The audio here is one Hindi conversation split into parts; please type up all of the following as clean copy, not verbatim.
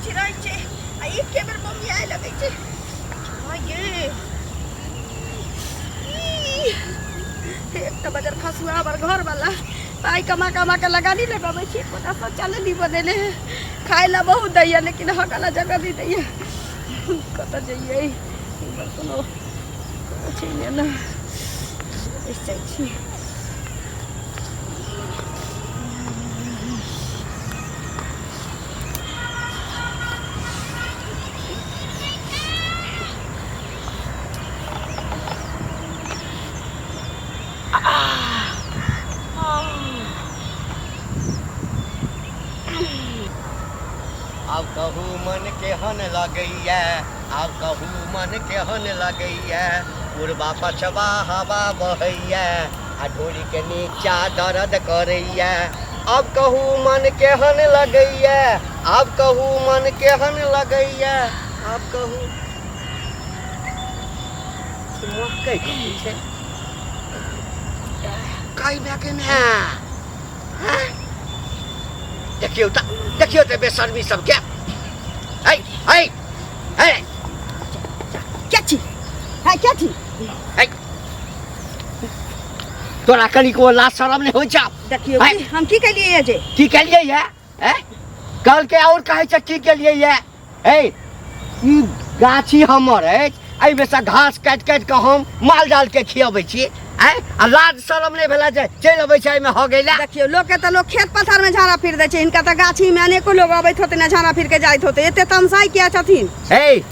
छिराई छे आ ई के बेर मम्मी आए लगे छे हां ये एक तो बजर खसुआ हमर घर वाला पाई कमा कमा के लगा दी लगावे छी पता सब चले दी बनेले खाए ला बहुत दैया लेकिन हकला जगह दी दैया कत जाइए सुनो छी ने ना ऐसे छी अब कहू मन केहन लगैया अब कहू मन केहन लगैया पूर्वा पछवा हवा बहैया आ ढोरी के नीचा दर्द करैया अब कहू मन केहन लगैया अब कहू मन केहन लगैया अब कहू कई बैके ना देखियो तो बेशर्मी सब क्या क्या छी है क्या छी तोरा कनी को लाज शरम नहीं होई छा देखियो हम की के लिए जे की के लिए है कल के और कहे छ की के लिए है ई गाछी हमर है आई बेसा घास काट काट के हम माल डाल के खियाबै छी आ लाज शरम नहीं भेला जे चल अबै छै में हो गेला देखियो लोग के त लोग खेत पथार में झाड़ा फिर दे छै इनका त गाछी में अनेको लोग अबैत होते ना झाड़ा फिर के जाइत होते एते तमसाई किया छथिन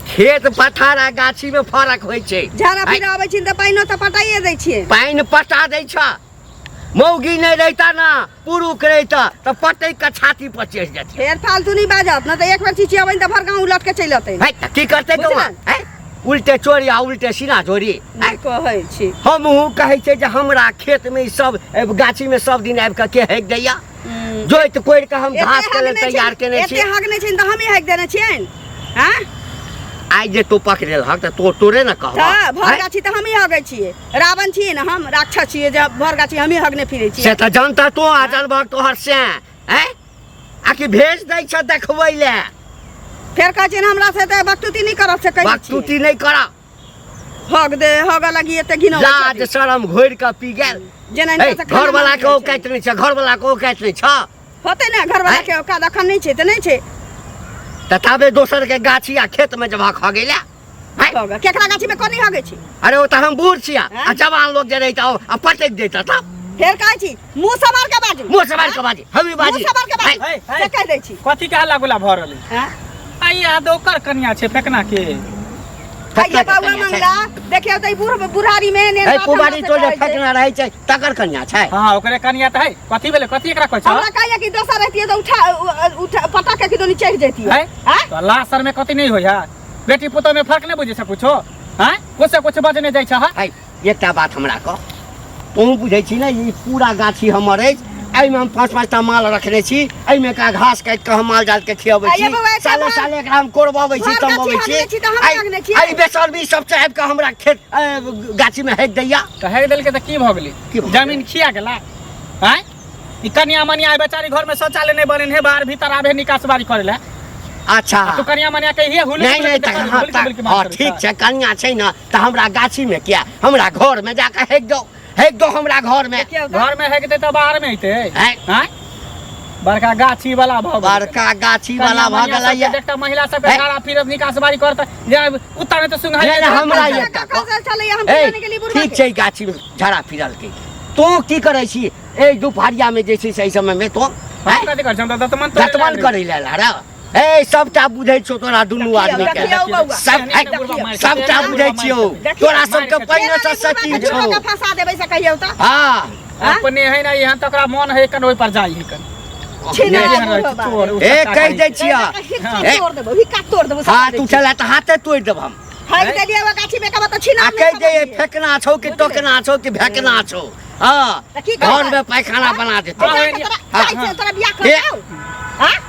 खेत पथार आ गाछी में फरक होय छै झाड़ा फिर आबै छिन त पाइनो त पटाइए दै छियै पाइन पटा दै छ मौगी नहीं रहता ना पुरुख रहता तो पटे का छाती पर चढ़ जाते फेर फालतू नहीं बाजत ना तो एक बार चिचिया बन त भर गांव उलट के चल आते की करते है उल्टे चोरी आ उल्टे सीना चोरी कहै छी हमहू कहै छै जे हमरा खेत में सब गाछी में सब दिन आबि के हेक दैया जोइत कोइर के हम घास के लेल तैयार केने छी एते हक नै छै त हमें हेक देने छियन हां आई जे तो पकड़ेल हक त तोरे न कहबा हां भर गाछी त हमें हगै छियै रावण छियै न हम राक्षस छियै जे भर गाछी हमें हगने फिरै छियै से त जनता तो आ जनभक्त तोहर से हैं आकि भेज दै छ देखबै ले फेर कहै छै हमरा से त बकटुती नहीं करब से कहै छी बकटुती नहीं करा हग दे हग लगी एते घिनो लाज शरम घोर के पी गेल जेना घर वाला के औकात नहीं छ घर वाला के औकात नहीं छ होते ना घर वाला के औकात अखन नहीं छै त नहीं छै तताबे दोसर के गाछी आ खेत में जब ख गेला होगा केकरा गाछी में कोनी हगै छी अरे ओ त हम बूढ़ छिया आ जवान लोग जे रहता आ पटक देता त फेर कहै छी मुंह संभाल के बाजू मुंह संभाल के बाजी हमी बाजी मुंह संभाल के बाजू से कह दै छी कथि के हल्ला गुला भ रहलै हां आई आ दोकर कन्या छै फेकना के आइया बाबू मंगला देखियो त बुढ़ारी में ने पुबारी तो जे फेकना रहै छै तकर कन्या छै हां ओकरे कन्या त है कथि भेले कथि एकरा कहै छ हमरा कहैया कि दोसर रहती त उठा पटक के किदोनी चढ़ जेती है तो लासर में कथि नहीं होय है बेटी पुतो में फर्क नहीं बुझे छ कुछो हैं कुछ बजने जाय छ है एकटा बात हमरा कह तू बुझै छी ना ई पूरा गाछी हमर है आई में हम 5-5 माल रखने छी आई में का घास काट के हम माल डाल के खियाबै छी साले साले एकरा हम कोरबाबै छी तमबाबै छी आई बेसरबी सब चाहब के हमरा खेत गाछी में हेक दैया त हेक देल के त की भ गेलै जमीन खिया गेला हैं ई कन्या मनिया बेचारी घर में शौचालय नहीं बने है बाहर भीतर आबे निकास बारी करेला अच्छा तू कन्या मनिया कहिए हुल नहीं ठीक छै कन्या छै ना त हमरा गाछी में क्या हमरा घर में जाके हेक दो हमरा घर में हेक दे त बाहर में हेते हैं बड़का गाछी वाला भ बड़का गाछी वाला भ गेलै ये एकटा महिला सब के झाड़ा फिर निकास बारी करत जे कुत्ता ने त सुंघाई हमरा ये ठीक छै गाछी में झाड़ा फिरल के तो की करे छी ए दुपहरिया में जे छै सही समय में तो कथि कर छ दतमन करे ला रे ए सबटा बुझै छौ तोरा दुनू आदमी के सबटा बुझै छियो तोरा सबके पहिने से सकी छौ फंसा देबै से कहियो त हां अपने है ना यहाँ तकरा मन है कन ओइ पर जाई कन ए कह दे छिया तोड़ देबो हिक्का तोड़ देबो हां तू चला त हाथे तोड़ देब हम हाइ दे दिया गाछी में कब त छिना कह दे फेकना छौ कि टोकना छौ कि भेकना छौ हां घर में पैखाना बना देतो तोरा बियाह कर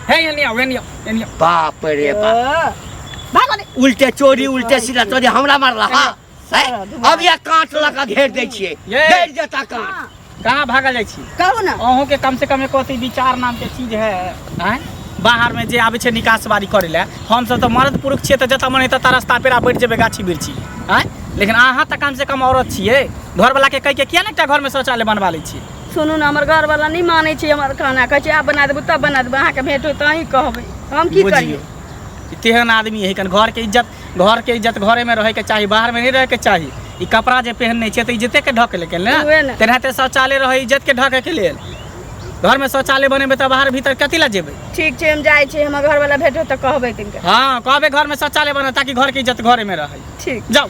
है एनिया बाप रे बाप उल्टे चोरी उल्टे सीधा चोरी हमरा मारला हां अब ये कांट लगा घेर दे छिए घेर जता कांट कहां भागा जाय छी कहू ना अहू के कम से कम कथि विचार नाम के चीज है हैं बाहर में जे आबै छै निकास बारी करे ले, हम सब तो मर्द पुरुष छियै त जतऽ मन हेतै त रास्ता पेरा बैठ जेबै गाछी बिरछी। आँय लेकिन अहाँ तऽ कम से कम औरत छियै, घरवाला के कहि के किया ने एकटा घर में शौचालय बनवा लै छी। सुनू ना, हमर घर वाला नहीं माने छै हमर खाना, कहै छै आप बना देबू तब बना देबू, अहाँके भेट होई तऽ अहीं कहबै, हम की करियै। तेहन आदमी है कन घर के इज्जत घरे में रहे के चाहिए, बाहर में नहीं रहे के चाहिए। ई कपड़ा जे पहनने छै त इज्जते के ढक ले के उहे ना, ने। तेनाहिते शौचालय रहे इज्जत के ढके के लेल। घर में शौचालय बनेबे त बाहर भीतर कथी ला जेबै। ठीक छै हम जाइ छी, हमर घर वाला भेट होई तऽ कहबै तिनका। हाँ कहबे घर में शौचालय बने ताकि घर के इज्जत घरे में रहे। ठीक जाओ।